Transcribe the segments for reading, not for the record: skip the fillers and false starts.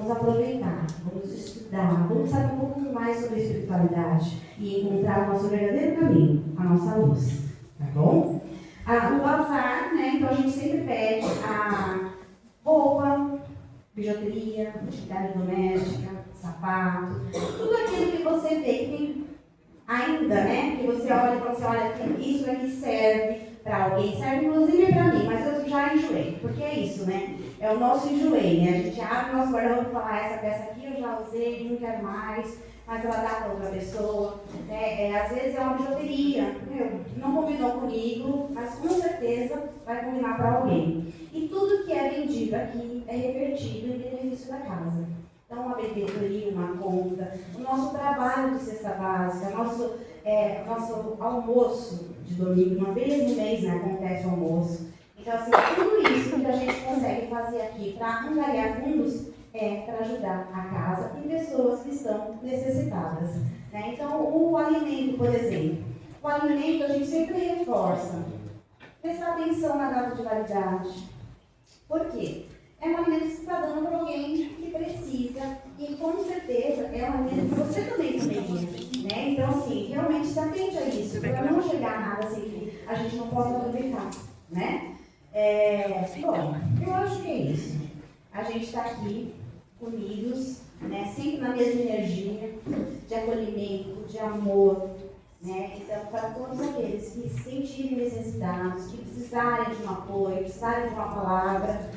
vamos aproveitar, vamos estudar, vamos saber um pouco mais sobre espiritualidade e encontrar o nosso verdadeiro caminho, a nossa luz, tá bom? No bazar, né, então a gente sempre pede a roupa, bijuteria, utilidade doméstica, sapato, tudo aquilo que você vê que tem ainda, né, que você olha e fala assim, olha, isso aqui serve para alguém, serve inclusive para mim, mas eu já enjoei, porque é isso, né? É o nosso enjoei, né? A gente abre o nosso guarda-roupa e fala, essa peça aqui eu já usei, não quero mais, mas ela dá para outra pessoa. Né? Às vezes é uma bijuteria, não combinou comigo, mas com certeza vai combinar para alguém. E tudo que é vendido aqui é revertido em benefício da casa. Então, uma benfeitoria, uma conta, o nosso trabalho de cesta básica, nosso almoço de domingo, uma vez no mês, né, acontece o almoço. Então, assim, tudo isso que a gente consegue fazer aqui para angariar fundos é para ajudar a casa e pessoas que estão necessitadas. Né? Então, o alimento, por exemplo, o alimento a gente sempre reforça. Prestar atenção na data de validade. Por quê? É um alimento que você está dando para alguém que precisa e com certeza é um alimento que você também comeria. Né? Então, assim, realmente se atente a isso, para não chegar a nada assim que a gente não possa aproveitar. Né? Bom, eu acho que é isso. A gente está aqui, unidos, né, sempre na mesma energia de acolhimento, de amor. Né? Então, para todos aqueles que se sentirem necessitados, que precisarem de um apoio, precisarem de uma palavra,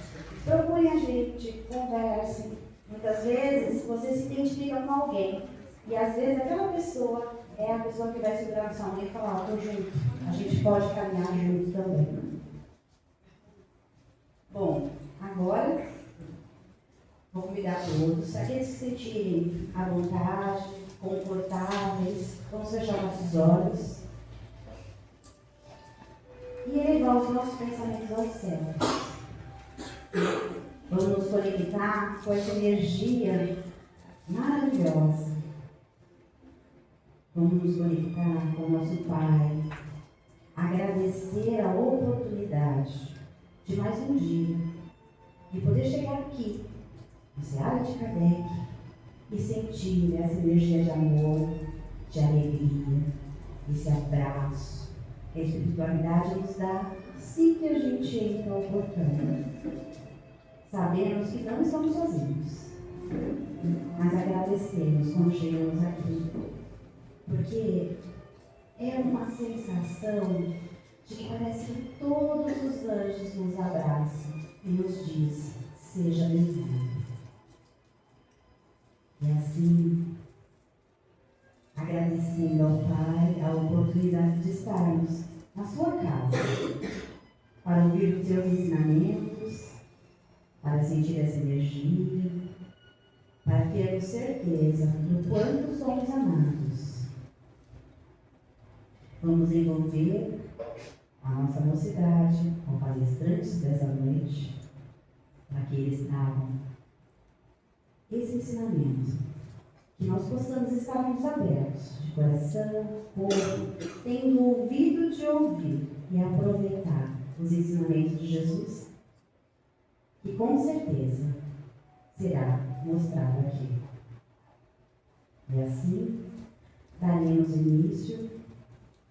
procurem a gente, conversem. Muitas vezes você se identifica com alguém e às vezes aquela pessoa é a pessoa que vai segurar na sua mão e falar, estou junto, a gente pode caminhar junto também. Bom, agora vou convidar todos, aqueles que se sentirem à vontade, confortáveis, vamos fechar nossos olhos e elevar os nossos pensamentos ao céu. Vamos nos conectar com essa energia maravilhosa. Vamos nos conectar com o nosso Pai, agradecer a oportunidade de mais um dia, de poder chegar aqui, na Seara de Kardec, e sentir essa energia de amor, de alegria, esse abraço que a espiritualidade nos dá assim que a gente entra ao portão. Sabemos que não estamos sozinhos, mas agradecemos quando chegamos aqui, porque é uma sensação de que parece que todos os anjos nos abraçam e nos diz, seja bem-vindo. E assim, agradecendo ao Pai a oportunidade de estarmos na sua casa, para ouvir os seus ensinamentos, para sentir essa energia, para termos certeza do quanto somos amados. Vamos envolver a nossa mocidade com palestrantes dessa noite, para que eles tragam esse ensinamento, que nós possamos estarmos abertos de coração, corpo, tendo ouvido de ouvir e aproveitar os ensinamentos de Jesus, que com certeza será mostrado aqui. E assim, daremos início,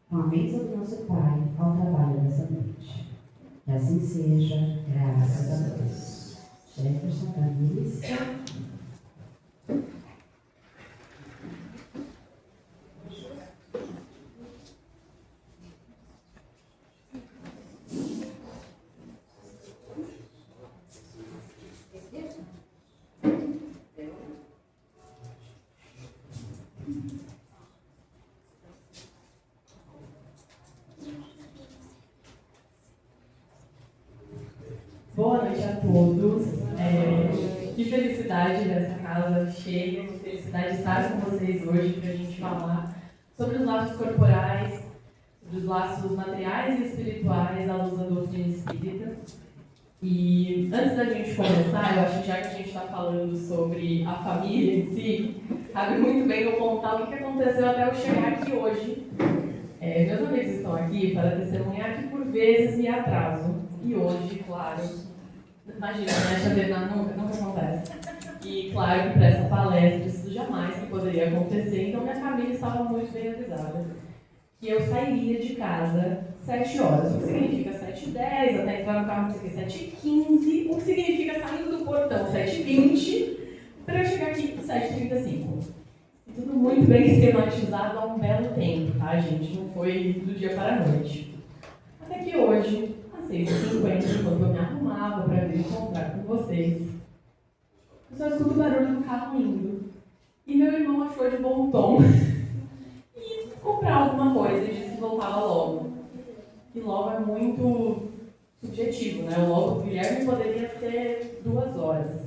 com a bênção do nosso Pai, ao trabalho dessa noite. Que assim seja, graças a Deus. Jefferson Camires. Boa noite a todos. Que felicidade dessa casa cheia, que felicidade de estar com vocês hoje para a gente falar sobre os laços corporais, sobre os laços materiais e espirituais à luz da doutrina espírita. E antes da gente começar, eu acho que já que a gente está falando sobre a família em si, cabe muito bem eu contar o que aconteceu até eu chegar aqui hoje. Meus amigos estão aqui para testemunhar que por vezes me atraso. E hoje, claro, imagina, né, Xavier, nunca acontece. E E claro que para essa palestra isso jamais que poderia acontecer, então minha família estava muito bem avisada que eu sairia de casa 7 horas, o que significa 7h10, até entrar no carro, não sei o que, 7h15, o que significa saindo do portão 7h20, para eu chegar aqui 7h35. E tudo muito bem esquematizado há um belo tempo, tá, gente? Não foi do dia para a noite. Até que hoje, às 6h50, enquanto eu me arrumava para vir encontrar com vocês, eu só escuto o barulho do carro indo. E meu irmão achou de bom tom e comprar alguma coisa e disse que voltava logo. E logo é muito subjetivo, né? O logo do Guilherme poderia ser 2 horas.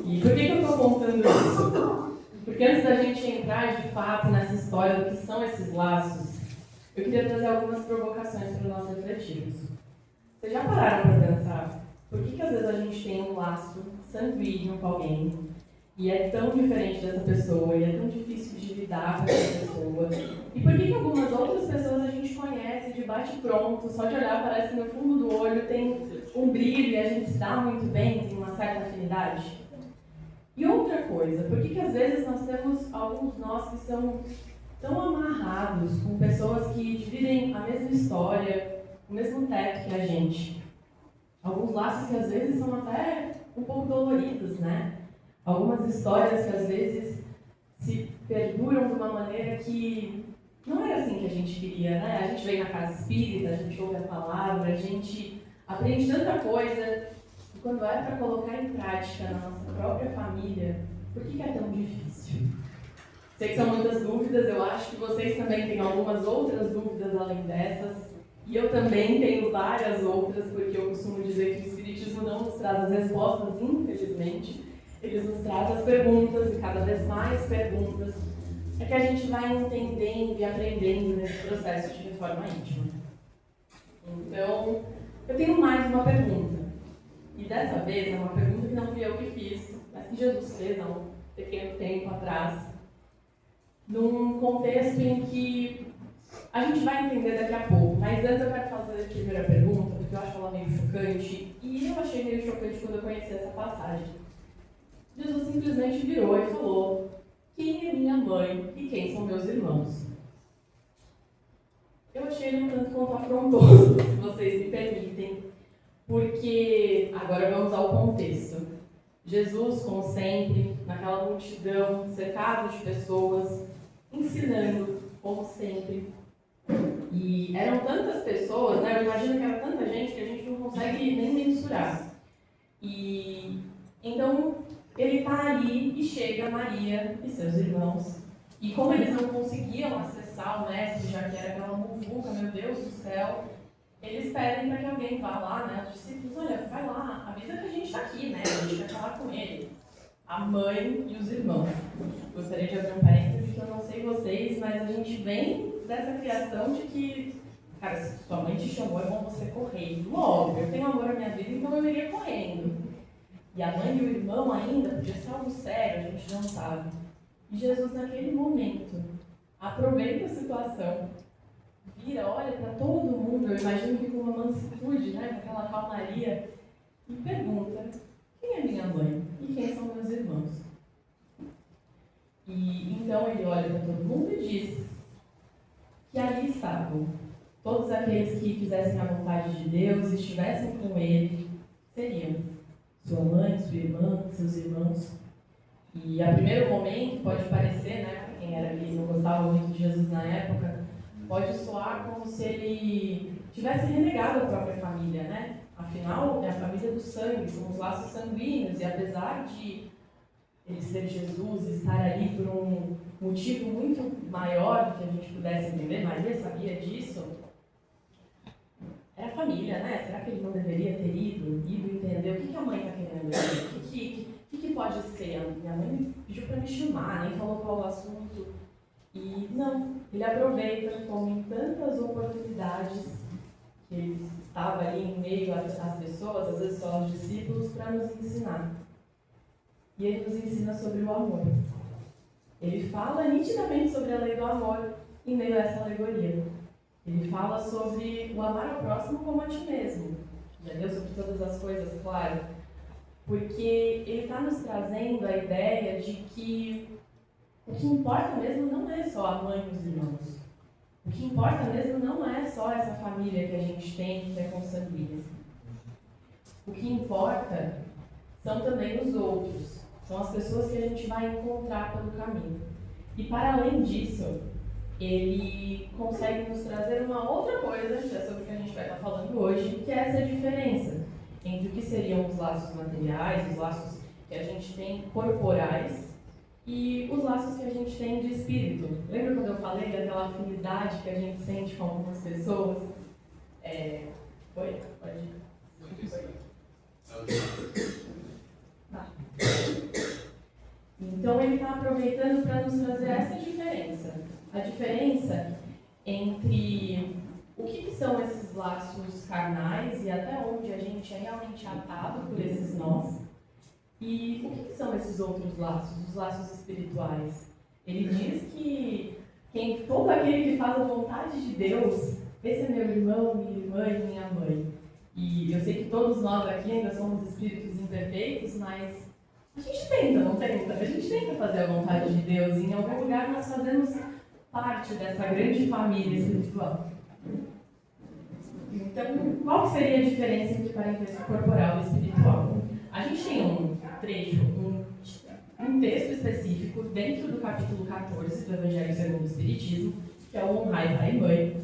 E por que eu estou contando isso? Porque antes da gente entrar de fato nessa história do que são esses laços, eu queria trazer algumas provocações para nós refletirmos. Vocês já pararam para pensar por que às vezes a gente tem um laço sanguíneo com alguém e é tão diferente dessa pessoa e é tão difícil de lidar com essa pessoa? E por que algumas outras pessoas a gente conhece de bate-pronto, só de olhar parece que no fundo do olho tem um brilho e a gente se dá muito bem, tem uma certa afinidade? E outra coisa, por que às vezes nós temos alguns nós que são tão amarrados com pessoas que dividem a mesma história, o mesmo teto que a gente? Alguns laços que às vezes são até um pouco doloridos, né? Algumas histórias que às vezes se perduram de uma maneira que não era assim que a gente queria, né? A gente vem na casa espírita, a gente ouve a palavra, a gente aprende tanta coisa, e quando é para colocar em prática na nossa própria família, por que é tão difícil? Sei que são muitas dúvidas, eu acho que vocês também têm algumas outras dúvidas além dessas, e eu também tenho várias outras, porque eu costumo dizer que o Espiritismo não nos traz as respostas, infelizmente, eles nos trazem as perguntas, e cada vez mais perguntas, é que a gente vai entendendo e aprendendo nesse processo de reforma íntima. Então, eu tenho mais uma pergunta. E dessa vez é uma pergunta que não fui eu que fiz, mas que Jesus fez há um pequeno tempo atrás, num contexto em que a gente vai entender daqui a pouco. Mas antes eu quero fazer a primeira pergunta, porque eu acho ela meio chocante, e eu achei meio chocante quando eu conheci essa passagem. Jesus simplesmente virou e falou: quem é minha mãe e quem são meus irmãos? Eu achei ele um tanto quanto afrontoso, se vocês me permitem, porque agora vamos ao contexto. Jesus, como sempre, naquela multidão, cercado de pessoas, ensinando, como sempre. E eram tantas pessoas, né? Eu imagino que era tanta gente que a gente não consegue nem mensurar. E então ele está ali e chega Maria e seus irmãos. E como eles não conseguiam acessar o mestre, já que era aquela muvuca, meu Deus do céu, eles pedem para que alguém vá lá, né? Os discípulos, olha, vai lá, avisa que a gente está aqui, né? A gente vai falar com ele. A mãe e os irmãos. Gostaria de abrir um parênteses que eu não sei vocês, mas a gente vem dessa criação de que, cara, se sua mãe te chamou, é bom você correr. Logo, eu tenho amor à minha vida, então eu iria correndo. E a mãe e o irmão ainda, podia ser algo sério, a gente não sabe. E Jesus, naquele momento, aproveita a situação, vira, olha para todo mundo, eu imagino que com uma mansitude, né, com aquela calmaria, e pergunta: quem é minha mãe e quem são meus irmãos? E então ele olha para todo mundo e diz que ali estavam todos aqueles que fizessem a vontade de Deus e estivessem com ele, seriam sua mãe, sua irmã, seus irmãos. E a primeiro momento pode parecer, né, para quem era ali não gostava muito de Jesus na época, pode soar como se ele tivesse renegado a própria família, né? Afinal, é a família do sangue, são os laços sanguíneos, e apesar de ele ser Jesus e estar ali por um motivo muito maior do que a gente pudesse entender, Maria sabia disso, era a família, né? Será que ele não deveria ter ido entender o que a mãe está querendo dizer? O que pode ser? Minha mãe pediu para me chamar, nem falou qual o assunto. E não, ele aproveita, como em tantas oportunidades que ele estava ali em meio às pessoas, às vezes só aos discípulos, para nos ensinar. E ele nos ensina sobre o amor. Ele fala nitidamente sobre a lei do amor em meio a essa alegoria. Ele fala sobre o amar ao próximo como a ti mesmo. Já deu sobre todas as coisas, claro. porque ele está nos trazendo a ideia de que o que importa mesmo não é só a mãe e os irmãos. O que importa mesmo não é só essa família que a gente tem, que é consanguínea. O que importa são também os outros. São as pessoas que a gente vai encontrar pelo caminho. E para além disso, ele consegue nos trazer uma outra coisa, que é sobre o que a gente vai estar falando hoje, que é essa diferença entre o que seriam os laços materiais, os laços que a gente tem corporais, e os laços que a gente tem de espírito. Lembra quando eu falei daquela afinidade que a gente sente com algumas pessoas? Foi? Pode ir. Tá. Então ele está aproveitando para nos trazer essa diferença. A diferença entre o que são esses laços carnais e até onde a gente é realmente atado por esses nós. E o que são esses outros laços, os laços espirituais? Ele diz que todo aquele que faz a vontade de Deus, esse é meu irmão, minha irmã e minha mãe. E eu sei que todos nós aqui ainda somos espíritos imperfeitos, mas a gente tenta, não tenta? A gente tenta fazer a vontade de Deus e em algum lugar nós fazemos parte dessa grande família espiritual. Então, qual seria a diferença entre parentesco corporal e espiritual? A gente tem um trecho, um texto específico dentro do capítulo 14 do Evangelho segundo o Espiritismo, que é o Honrai Pai e Mãe.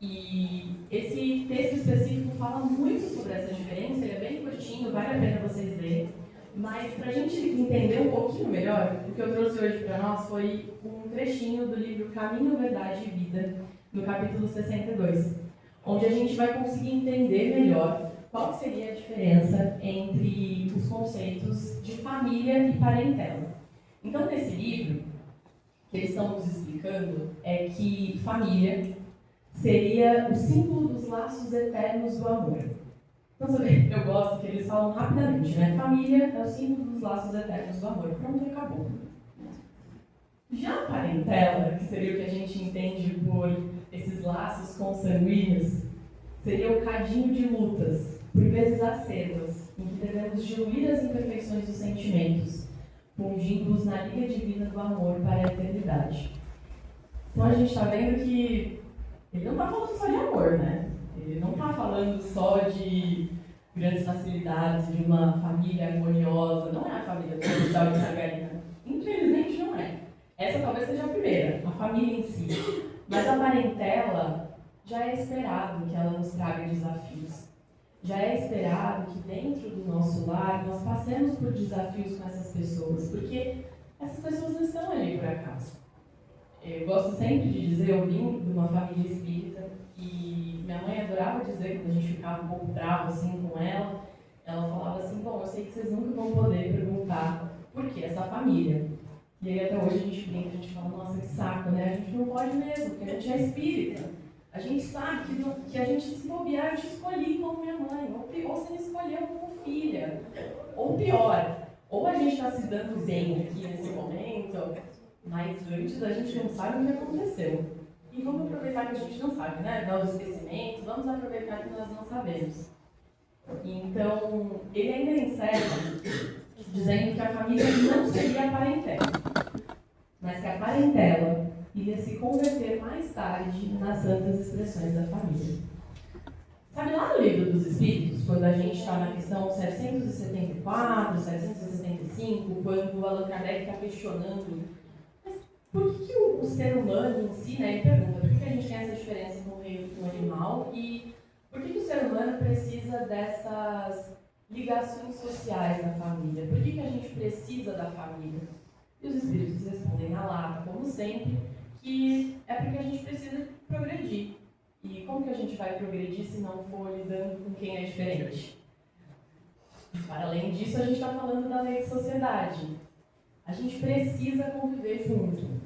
E esse texto específico fala muito sobre essa diferença, ele é bem curtinho, vale a pena vocês lerem. Mas para a gente entender um pouquinho melhor, o que eu trouxe hoje para nós foi um trechinho do livro Caminho, Verdade e Vida, no capítulo 62, onde a gente vai conseguir entender melhor qual seria a diferença entre os conceitos de família e parentela. Então, nesse livro, o que eles estão nos explicando é que família seria o símbolo dos laços eternos do amor. Então, eu gosto que eles falam rapidamente, né? Família é o símbolo dos laços eternos do amor. Pronto, acabou. Já a parentela, que seria o que a gente entende por esses laços consanguíneos, seria o cadinho de lutas, por vezes acerbas, em que devemos diluir as imperfeições dos sentimentos, fundindo-os na liga divina do amor para a eternidade. Então a gente está vendo que ele não está falando só de amor, né? Ele não está falando só de grandes facilidades, de uma família harmoniosa. Não é a família do Cristal e Margarina. Infelizmente não é. Essa talvez seja a primeira, a família em si. Mas a parentela, já é esperado que ela nos traga desafios. Já é esperado que dentro do nosso lar nós passemos por desafios com essas pessoas, porque essas pessoas não estão ali por acaso. Eu gosto sempre de dizer, eu vim de uma família espírita, e minha mãe adorava dizer, quando a gente ficava um pouco bravo assim com ela falava assim, bom, eu sei que vocês nunca vão poder perguntar por que essa família. E aí até hoje a gente brinca, a gente fala, nossa, que saco, né? A gente não pode mesmo, porque a gente é espírita. A gente sabe que a gente, se bobear, eu te escolhi como minha mãe, ou você me escolheu como filha. Ou pior, ou a gente está se dando bem aqui nesse momento, mas antes a gente não sabe o que aconteceu. E vamos aproveitar que a gente não sabe, né? Dar o esquecimento, vamos aproveitar que nós não sabemos. Então, ele ainda encerra dizendo que a família não seria a parentela, mas que a parentela iria se converter mais tarde nas santas expressões da família. Sabe lá no Livro dos Espíritos, quando a gente está na questão 774, 775, quando Allan Kardec está questionando, mas por que o ser humano em si, né, ele pergunta, por que a gente tem essa diferença com o animal e por que o ser humano precisa dessas ligações sociais na família? Por que a gente precisa da família? E os espíritos respondem na lata, como sempre, que é porque a gente precisa progredir. E como que a gente vai progredir se não for lidando com quem é diferente? Para além disso, a gente está falando da lei de sociedade. A gente precisa conviver junto.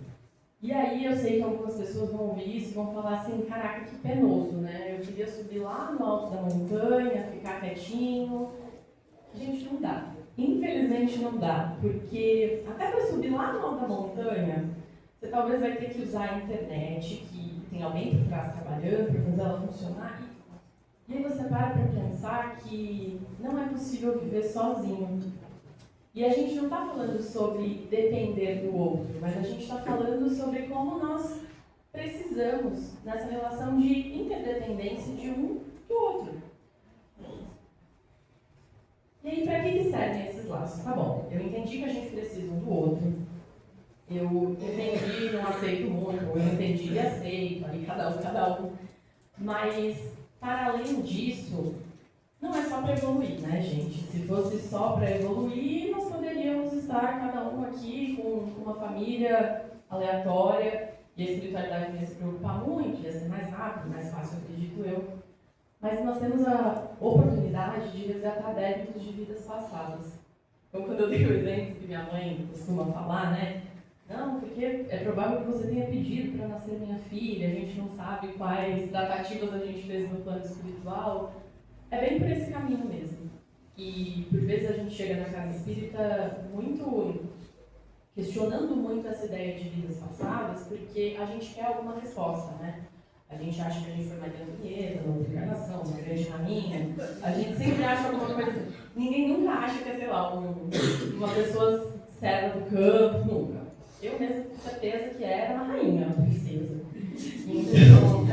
E aí eu sei que algumas pessoas vão ouvir isso e vão falar assim, caraca, que penoso, né? Eu queria subir lá no alto da montanha, ficar quietinho. Gente, não dá. Infelizmente não dá, porque até para subir lá no alto da montanha, você talvez vai ter que usar a internet, que tem alguém por trás trabalhando para fazer ela funcionar. E aí você para pensar que não é possível viver sozinho. E a gente não está falando sobre depender do outro, mas a gente está falando sobre como nós precisamos nessa relação de interdependência de um do outro. E aí, para que servem esses laços? Tá bom, eu entendi que a gente precisa um do outro. Eu entendi, não aceito muito, ou eu entendi e aceito, aí cada um. Mas, para além disso, não é só para evoluir, né, gente? Se fosse só para evoluir, nós poderíamos estar cada um aqui com uma família aleatória e a espiritualidade não ia se preocupar muito, ia ser mais rápido, mais fácil, acredito eu. Mas nós temos a oportunidade de resgatar débitos de vidas passadas. Então, quando eu dei o exemplo que minha mãe costuma falar, né? Não, porque é provável que você tenha pedido para nascer minha filha, a gente não sabe quais tratativas a gente fez no plano espiritual. É bem por esse caminho mesmo. E, por vezes, a gente chega na casa espírita questionando muito essa ideia de vidas passadas, porque a gente quer alguma resposta, né? A gente acha que a gente foi Maria Antonieta, uma outra encarnação, uma grande rainha. A gente sempre acha alguma coisa. Ninguém nunca acha que é, sei lá, uma pessoa serva do campo, nunca. Eu mesmo tenho certeza que era uma rainha, uma princesa. Então,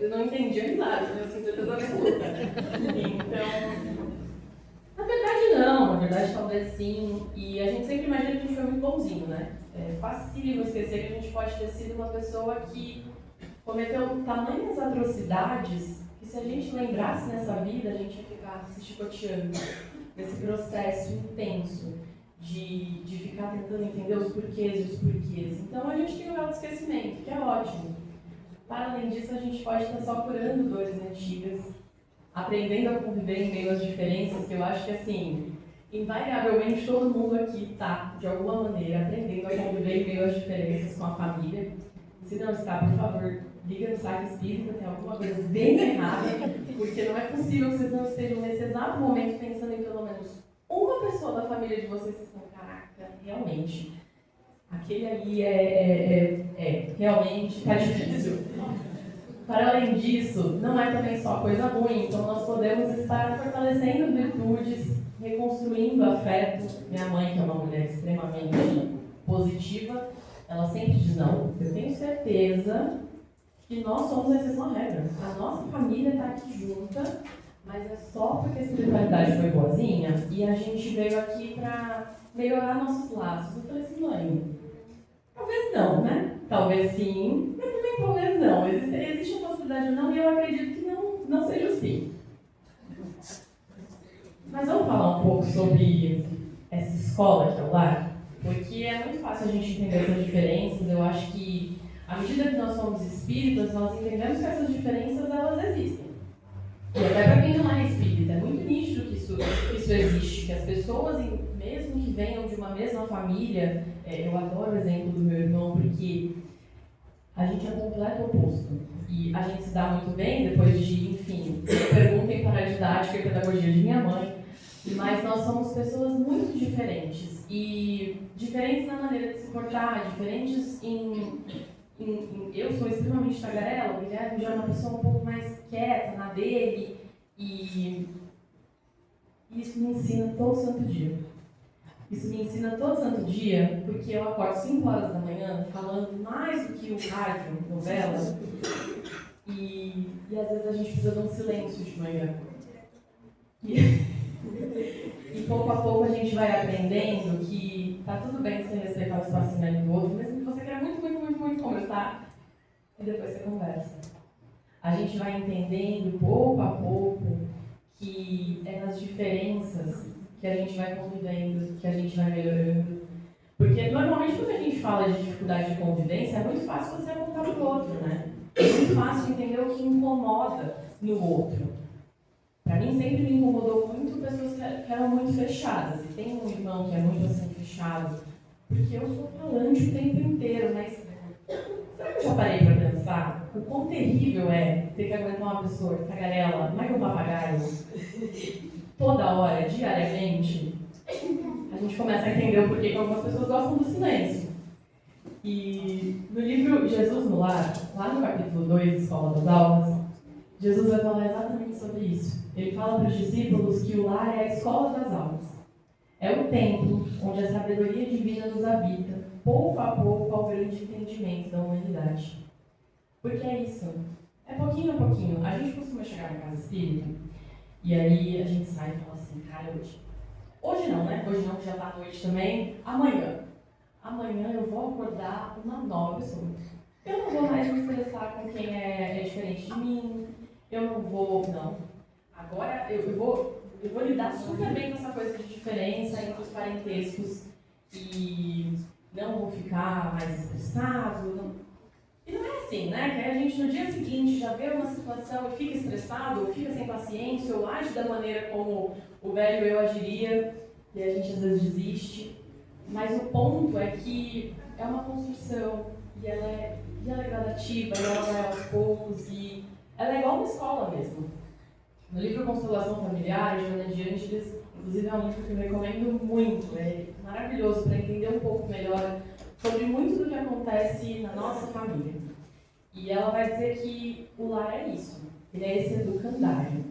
eu não entendi a amizade, eu tenho certeza absoluta. Então, na verdade não, na verdade talvez sim. E a gente sempre imagina que a gente foi muito bonzinho, né? É facílimo esquecer que a gente pode ter sido uma pessoa que cometeu tamanhas atrocidades que se a gente lembrasse nessa vida, a gente ia ficar se chicoteando nesse processo intenso de ficar tentando entender os porquês e os porquês. Então a gente tem o véu do esquecimento, que é ótimo. Para além disso, a gente pode estar só curando dores antigas, aprendendo a conviver em meio às diferenças, que eu acho que assim, invariavelmente todo mundo aqui está, de alguma maneira, aprendendo a conviver em meio às diferenças com a família. Se não está, por favor, liga no site espírita, tem alguma coisa bem errada, porque não é possível que vocês não estejam nesse exato momento pensando em pelo menos uma pessoa da família de vocês que estão, caraca, realmente, aquele ali realmente está difícil. Para além disso, não é também só coisa ruim, então nós podemos estar fortalecendo virtudes, reconstruindo afeto. Minha mãe, que é uma mulher extremamente positiva, ela sempre diz, não, eu tenho certeza que nós somos a exceção à regra. A nossa família está aqui junta, mas é só porque a espiritualidade foi boazinha e a gente veio aqui para melhorar nossos laços. Eu falei assim, mãe, talvez não, né? Talvez sim, mas também talvez não. Existe a possibilidade de não e eu acredito que não seja assim. Mas vamos falar um pouco sobre essa escola que é o lar? Porque é muito fácil a gente entender essas diferenças. Eu acho que, à medida que nós somos espíritas, nós entendemos que essas diferenças, elas existem. E até para quem não é espírita, é muito nítido que isso existe, que as pessoas, mesmo que venham de uma mesma família, eu adoro o exemplo do meu irmão, porque a gente é completo oposto. E a gente se dá muito bem depois de, enfim, perguntem para a didática e pedagogia de minha mãe, mas nós somos pessoas muito diferentes. E diferentes na maneira de se portar, diferentes eu sou extremamente tagarela, o Guilherme já é uma pessoa um pouco mais quieta na dele, e isso me ensina todo santo dia. Isso me ensina todo santo dia, porque eu acordo 5 horas da manhã falando mais do que o rádio, novela, e às vezes a gente precisa de um silêncio de manhã. E pouco a pouco a gente vai aprendendo que tá tudo bem você respeitar o espaçamento do outro, mesmo que você queira muito conversar, e depois você conversa. A gente vai entendendo pouco a pouco que é nas diferenças que a gente vai convivendo, que a gente vai melhorando. Porque normalmente quando a gente fala de dificuldade de convivência, é muito fácil você apontar para o outro, né? É muito fácil entender o que incomoda no outro. Para mim sempre me incomodou muito pessoas que eram muito fechadas. E tem um irmão que é muito assim fechado, porque eu sou falante o tempo inteiro, mas será que eu já parei para pensar o quão terrível é ter que aguentar uma pessoa tagarela, mais que um papagaio, toda hora, diariamente? A gente começa a entender o porquê que algumas pessoas gostam do silêncio. E no livro Jesus no Lar, lá no capítulo 2, Escola das Almas, Jesus vai falar exatamente sobre isso. Ele fala para os discípulos que o lar é a escola das almas. É o templo onde a sabedoria divina nos habita, pouco a pouco, ao grande entendimento da humanidade. Porque é isso, é pouquinho a pouquinho. A gente costuma chegar na casa espírita e aí a gente sai e fala assim, cara, hoje não, né? Hoje não, que já tá à noite também. Amanhã eu vou acordar uma nova pessoa. Eu não vou mais me estressar com quem é diferente de mim. Eu não vou, não. Agora eu vou lidar super bem com essa coisa de diferença entre os parentescos e não vou ficar mais estressado. Não. E não é assim, né? Que a gente no dia seguinte já vê uma situação e fica estressado, ou fica sem paciência, ou age da maneira como o velho eu agiria, e a gente às vezes desiste. Mas o ponto é que é uma construção, e ela é gradativa, e ela vai aos poucos, e ela é igual uma escola mesmo. No livro Constelação Familiar, Joana de Ângeles, inclusive é um livro que eu recomendo muito, é maravilhoso para entender um pouco melhor sobre muito do que acontece na nossa família. E ela vai dizer que o lar é isso, ele é esse educandário,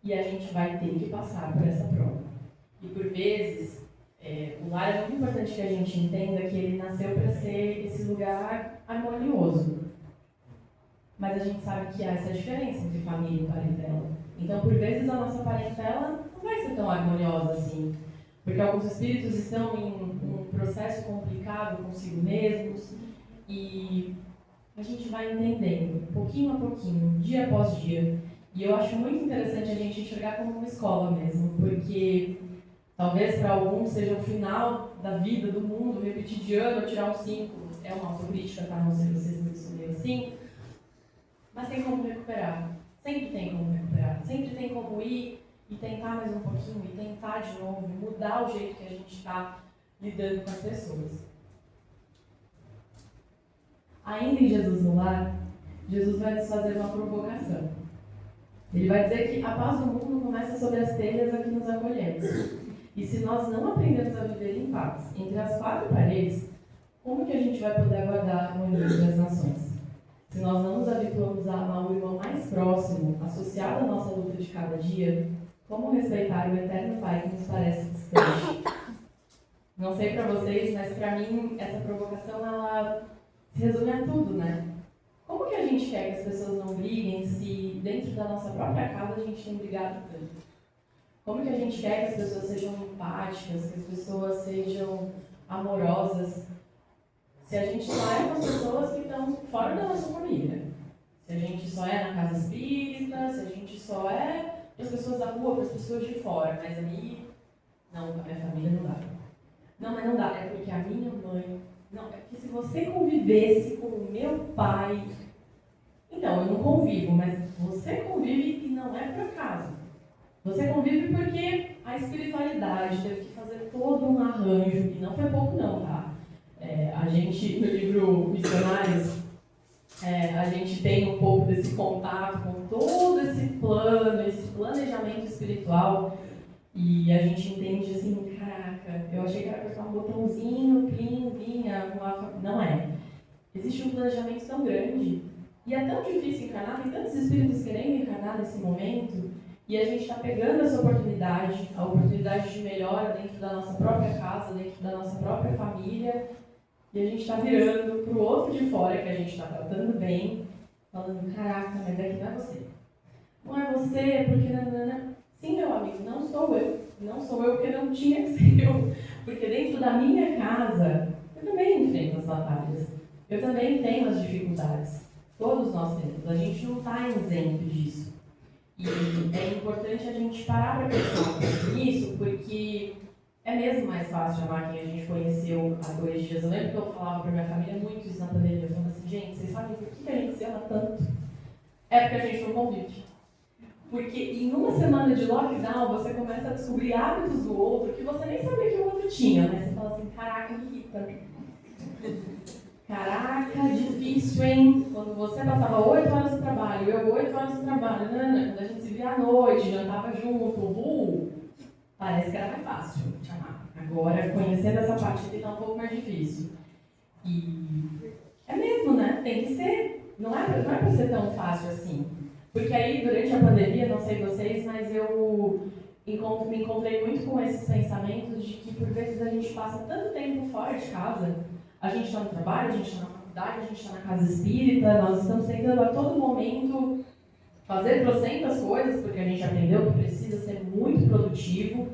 e a gente vai ter que passar por essa prova. E por vezes, o lar é muito importante que a gente entenda que ele nasceu para ser esse lugar harmonioso. Mas a gente sabe que há essa diferença entre família e parentela. Então, por vezes, a nossa parentela não vai ser tão harmoniosa assim. Porque alguns espíritos estão em um processo complicado consigo mesmos e a gente vai entendendo, pouquinho a pouquinho, dia após dia. E eu acho muito interessante a gente enxergar como uma escola mesmo, porque talvez para alguns seja o final da vida, do mundo, repetir de ano, tirar um 5. É uma autocrítica, tá? Não sei se vocês me responderam assim. Mas tem como recuperar. Sempre tem como recuperar. Sempre tem como ir e tentar mais um pouquinho, e tentar de novo, mudar o jeito que a gente está lidando com as pessoas. Ainda em Jesus no Lar, Jesus vai nos fazer uma provocação. Ele vai dizer que a paz do mundo começa sobre as telhas a que nos acolhemos. E se nós não aprendemos a viver em paz entre as quatro paredes, como que a gente vai poder aguardar a união das nações? Se nós não nos habituamos a amar o irmão mais próximo, associado à nossa luta de cada dia, como respeitar o eterno Pai que nos parece distante? Não sei para vocês, mas para mim essa provocação ela se resume a tudo, né? Como que a gente quer que as pessoas não briguem se dentro da nossa própria casa a gente tem brigado tanto? Como que a gente quer que as pessoas sejam empáticas, que as pessoas sejam amorosas, se a gente só é com as pessoas que estão fora da nossa família? Se a gente só é na casa espírita, se a gente só é para as pessoas da rua, para as pessoas de fora, mas aí, não, a minha família não dá. Não, mas não dá, é porque a minha mãe, não, é porque se você convivesse com o meu pai, então, eu não convivo, mas você convive e não é por acaso. Você convive porque a espiritualidade teve que fazer todo um arranjo, e não foi pouco não, tá? A gente, no livro Missionários, a gente tem um pouco desse contato com todo esse plano, esse planejamento espiritual, e a gente entende assim, caraca, eu achei que era apertar um botãozinho, plim, vinha, não é. Existe um planejamento tão grande, e é tão difícil encarnar, tem tantos espíritos querendo encarnar nesse momento, e a gente está pegando essa oportunidade, a oportunidade de melhora dentro da nossa própria casa, dentro da nossa própria família, e a gente está virando para o outro de fora, que a gente está tratando bem, falando, caraca, mas é que não é você. Não é você, porque não. Sim, meu amigo, não sou eu. Não sou eu porque não tinha que ser eu. Porque dentro da minha casa, eu também enfrento as batalhas. Eu também tenho as dificuldades. Todos nós temos. A gente não está isento disso. E é importante a gente parar para pensar nisso, porque é mesmo mais fácil amar quem a gente conheceu há 2 dias. Eu lembro que eu falava para minha família muito isso na pandemia. Eu falava assim, gente, vocês sabem por que a gente se ama tanto? É porque a gente não convive. Porque em uma semana de lockdown, você começa a descobrir hábitos do outro que você nem sabia que o outro tinha. Mas você fala assim, caraca, me irrita. Caraca, difícil, hein? Quando você passava 8 horas no trabalho, eu 8 horas no trabalho, quando a gente se via à noite, jantava junto, parece que era mais fácil te amar. Agora, conhecendo essa parte aqui, tá um pouco mais difícil. E é mesmo, né? Tem que ser. Não é para ser tão fácil assim. Porque aí, durante a pandemia, não sei vocês, mas eu me encontrei muito com esses pensamentos de que, por vezes, a gente passa tanto tempo fora de casa. A gente está no trabalho, a gente está na faculdade, a gente está na casa espírita, nós estamos tentando a todo momento fazer trocentas coisas, porque a gente aprendeu que precisa ser muito produtivo.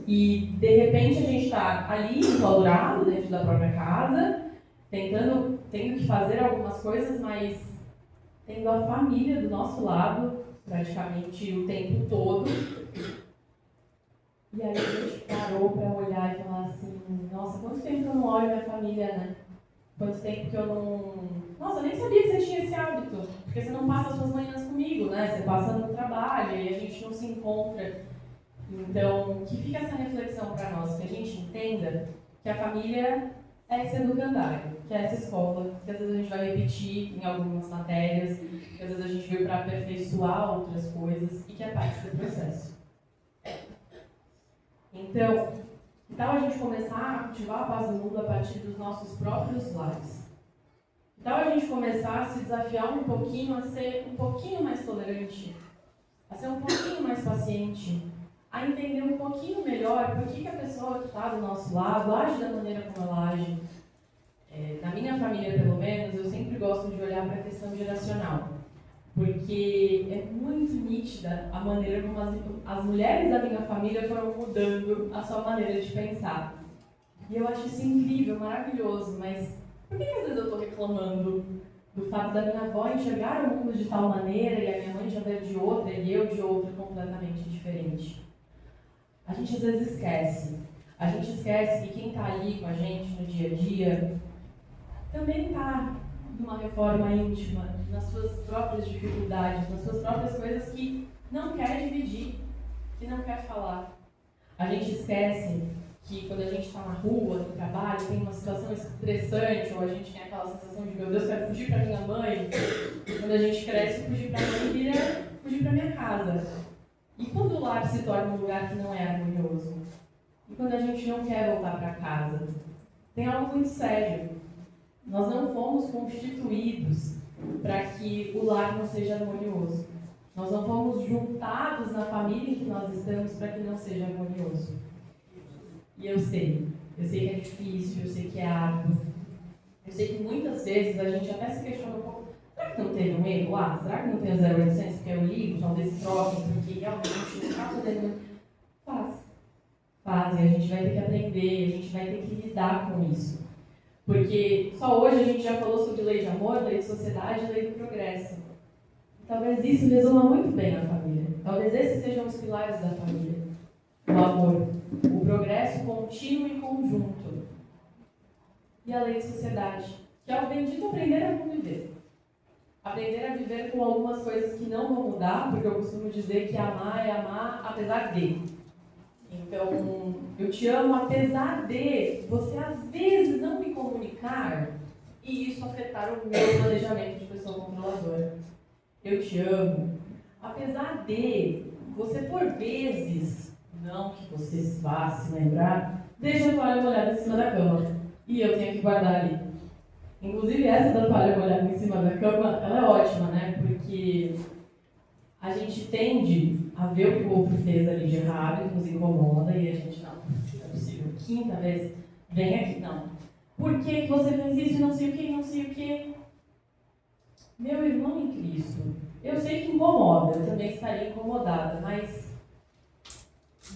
E, de repente, a gente está ali, enclausurado dentro da própria casa, tendo que fazer algumas coisas, mas tendo a família do nosso lado, praticamente o tempo todo. E aí a gente parou para olhar e falar assim, nossa, quanto tempo que eu não olho minha família, né? Quanto tempo que eu não... Nossa, eu nem sabia que você tinha esse hábito, porque você não passa as suas manhãs comigo, né? Você passa no trabalho e a gente não se encontra. Então, que fica essa reflexão para nós, que a gente entenda que a família é esse educandário, que é essa escola, que às vezes a gente vai repetir em algumas matérias, que às vezes a gente veio para aperfeiçoar outras coisas e que é parte do processo. Então, que tal a gente começar a cultivar a paz do mundo a partir dos nossos próprios lares? Que tal a gente começar a se desafiar um pouquinho, a ser um pouquinho mais tolerante, a ser um pouquinho mais paciente, a entender um pouquinho melhor por que a pessoa que está do nosso lado age da maneira como ela age. Na minha família, pelo menos, eu sempre gosto de olhar para a questão geracional, porque é muito nítida a maneira como as mulheres da minha família foram mudando a sua maneira de pensar. E eu acho isso incrível, maravilhoso, mas por que às vezes eu estou reclamando do fato da minha avó enxergar o mundo de tal maneira e a minha mãe já ver de outra e eu de outra completamente diferente? A gente às vezes esquece. A gente esquece que quem está ali com a gente no dia a dia também está numa reforma íntima, nas suas próprias dificuldades, nas suas próprias coisas que não quer dividir, que não quer falar. A gente esquece que quando a gente está na rua, no trabalho, tem uma situação estressante, ou a gente tem aquela sensação de, meu Deus, quero fugir para minha mãe. E quando a gente cresce, fugir para a mãe vira fugir para minha casa. E quando o lar se torna um lugar que não é harmonioso? E quando a gente não quer voltar para casa? Tem algo muito sério. Nós não fomos constituídos para que o lar não seja harmonioso. Nós não fomos juntados na família em que nós estamos para que não seja harmonioso. E eu sei que é difícil, eu sei que é árduo. Eu sei que muitas vezes a gente até se questiona um pouco, será que não teve um erro lá? Será que não tem o 0800 que eu ligo, talvez troquem, porque realmente não está fazendo? Faz, e a gente vai ter que aprender, a gente vai ter que lidar com isso. Porque só hoje a gente já falou sobre lei de amor, lei de sociedade e lei do progresso. Talvez isso resuma muito bem a família. Talvez esses sejam os pilares da família. O amor, o progresso contínuo e conjunto. E a lei de sociedade, que é o bendito aprender a conviver. Aprender a viver com algumas coisas que não vão mudar, porque eu costumo dizer que amar é amar apesar de. Então, eu te amo apesar de você às vezes não me comunicar e isso afetar o meu planejamento de pessoa controladora. Eu te amo apesar de você, por vezes, não que você vá se lembrar, deixa a toalha molhada em cima da cama e eu tenho que guardar ali. Inclusive, essa da toalha molhada em cima da cama, ela é ótima, né? Porque a gente tende a ver o que o outro fez ali de errado, que nos incomoda, e a gente, não é possível. Quinta vez, vem aqui, não. Por que você fez isso, não sei o que, não sei o que? Meu irmão em Cristo, eu sei que incomoda, eu também estaria incomodada, mas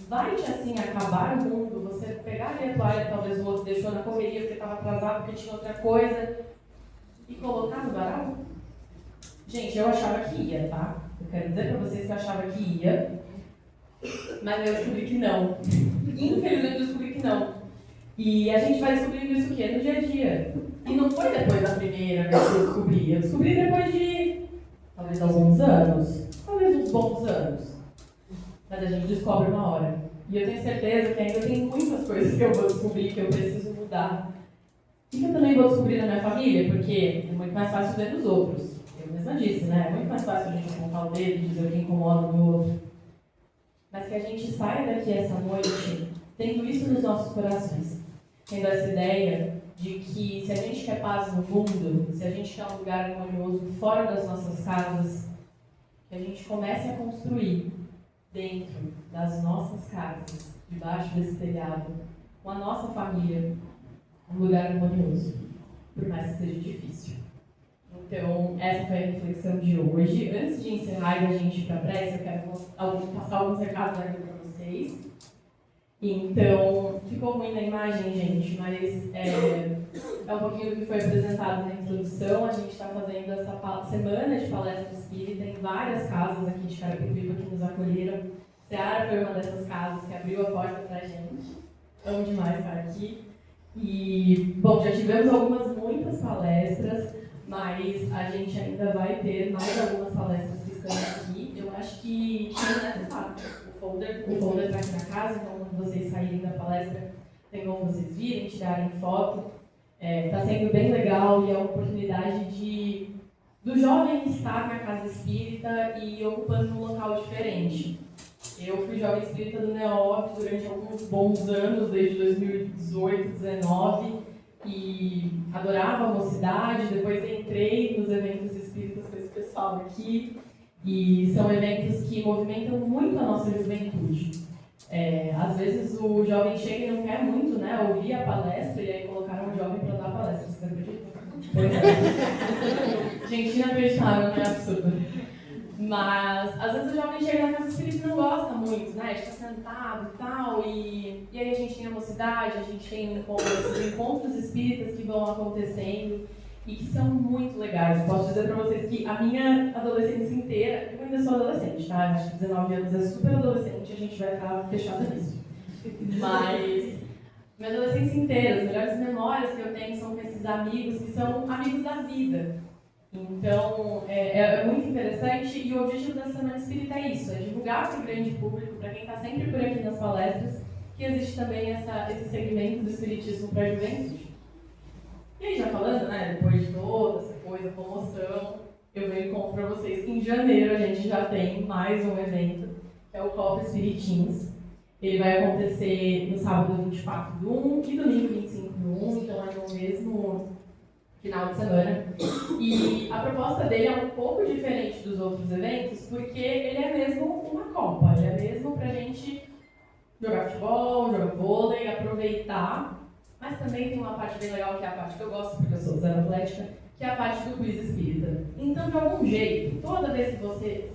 vai-te assim acabar o mundo, você pegar ali a toalha que talvez o outro deixou na correria porque estava atrasado, porque tinha outra coisa, e colocar no varal? Gente, eu achava que ia, tá? Eu quero dizer para vocês que eu achava que ia, mas eu descobri que não. Infelizmente eu descobri que não. E a gente vai descobrindo isso o quê? No dia a dia. E não foi depois da primeira vez que eu descobri. Eu descobri depois de, talvez alguns anos. Talvez uns bons anos. Mas a gente descobre uma hora. E eu tenho certeza que ainda tem muitas coisas que eu vou descobrir, que eu preciso mudar. E que eu também vou descobrir na minha família, porque é muito mais fácil ver nos outros. Eu mesma disse, né? É muito mais fácil a gente apontar o dedo e dizer o que incomoda no outro. Mas que a gente saia daqui essa noite tendo isso nos nossos corações. Tendo essa ideia de que se a gente quer paz no mundo, se a gente quer um lugar harmonioso fora das nossas casas, que a gente comece a construir dentro das nossas casas, debaixo desse telhado, com a nossa família, um lugar harmonioso, por mais que seja difícil. Então, essa foi a reflexão de hoje. Antes de encerrar e a gente ir para a prece, eu quero passar alguns recados aqui para vocês. Então, ficou ruim na imagem, gente, mas é um pouquinho do que foi apresentado na introdução. A gente está fazendo essa semana de palestra espírita em várias casas aqui de Carapicuíba que nos acolheram. Seara foi uma dessas casas que abriu a porta para a gente. Amo demais estar aqui. E, bom, já tivemos muitas palestras, mas a gente ainda vai ter mais algumas palestras que estão aqui. Eu acho que o folder está aqui na casa, então quando vocês saírem da palestra, tem como vocês virem, tirarem foto. Está sendo bem legal e é uma oportunidade do jovem estar na casa espírita e ocupando um local diferente. Eu fui jovem espírita do NEOF durante alguns bons anos, desde 2018, 2019, e adorava a mocidade. Depois entrei nos eventos espíritas com esse pessoal aqui, e são eventos que movimentam muito a nossa juventude. Às vezes o jovem chega e não quer muito, né, ouvir a palestra, e aí colocaram um jovem para dar palestra, você acredita? Pois é. Gente, inacreditável, né? Absurdo. Mas, às vezes o jovem chega na casa espírita e não gosta muito, né? De estar sentado e tal, e aí a gente tem a mocidade, a gente tem esses encontros espíritas que vão acontecendo e que são muito legais. Eu posso dizer para vocês que a minha adolescência inteira, eu ainda sou adolescente, tá? Eu acho que 19 anos é super adolescente, a gente vai estar fechada nisso. Mas minha adolescência inteira, as melhores memórias que eu tenho são com esses amigos que são amigos da vida. Então, é muito interessante, e o objetivo da Semana Espírita é isso, é divulgar para o grande público, para quem está sempre por aqui nas palestras, que existe também esse segmento do Espiritismo para a juventude. E aí, já falando, né, depois de toda essa coisa, promoção, eu venho e conto para vocês que em janeiro a gente já tem mais um evento, que é o Copa Espiritins. Ele vai acontecer no sábado 24 do 1 e domingo 25 do 1, então é no mesmo final de semana. E a proposta dele é um pouco diferente dos outros eventos, porque ele é mesmo uma Copa, ele é mesmo pra gente jogar futebol, jogar vôlei, aproveitar, mas também tem uma parte bem legal, que é a parte que eu gosto, porque eu sou zero atlética, que é a parte do quiz espírita. Então, de algum jeito, toda vez que você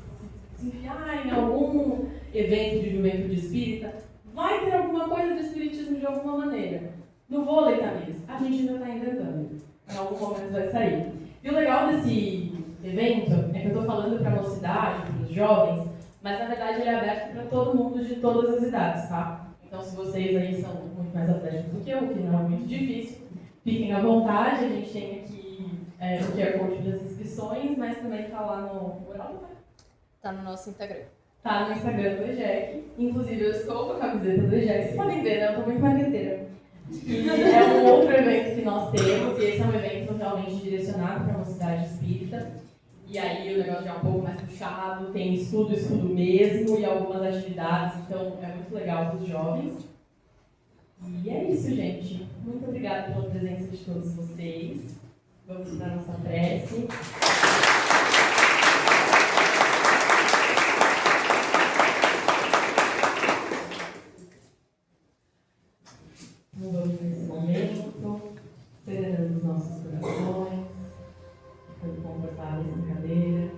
se enfiar em algum evento de juventude espírita, vai ter alguma coisa de espiritismo de alguma maneira. No vôlei, Tamiris, a gente ainda está inventando. Em algum momento vai sair. E o legal desse evento é que eu estou falando para a mocidade, para os jovens, mas na verdade ele é aberto para todo mundo de todas as idades, tá? Então, se vocês aí são muito mais atléticos do que eu, que não é muito difícil, fiquem à vontade. A gente tem aqui o QR Code das inscrições, mas também está lá no mural, tá? Tá no nosso Instagram. Tá no Instagram do EJEC. Inclusive, eu estou com a camiseta do EJEC. Vocês podem ver, né? Eu estou muito marqueteira. E é um outro evento que nós temos, e esse é um evento realmente direcionado para a mocidade espírita. E aí o negócio já é um pouco mais puxado, tem estudo mesmo, e algumas atividades, então é muito legal para os jovens. E é isso, gente. Muito obrigada pela presença de todos vocês. Vamos para a nossa prece. Então, vamos nesse momento, serenando os nossos corações, ficando confortáveis na cadeira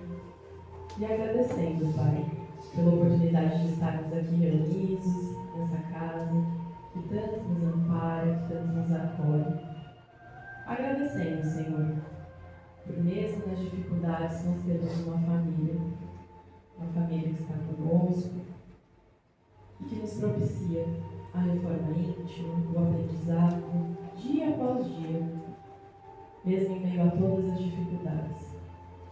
e agradecendo, Pai, pela oportunidade de estarmos aqui reunidos nessa casa que tanto nos ampara, que tanto nos acolhe. Agradecendo, Senhor, por mesmo nas dificuldades nós temos uma família que está conosco e que nos propicia a reforma íntima, o aprendizado, dia após dia, mesmo em meio a todas as dificuldades.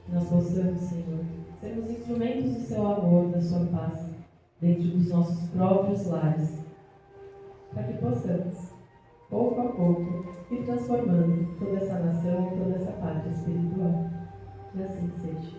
Que nós possamos, Senhor, sermos instrumentos do seu amor, da sua paz, dentro dos nossos próprios lares, para que possamos, pouco a pouco, ir transformando toda essa nação, toda essa pátria espiritual. Que assim seja.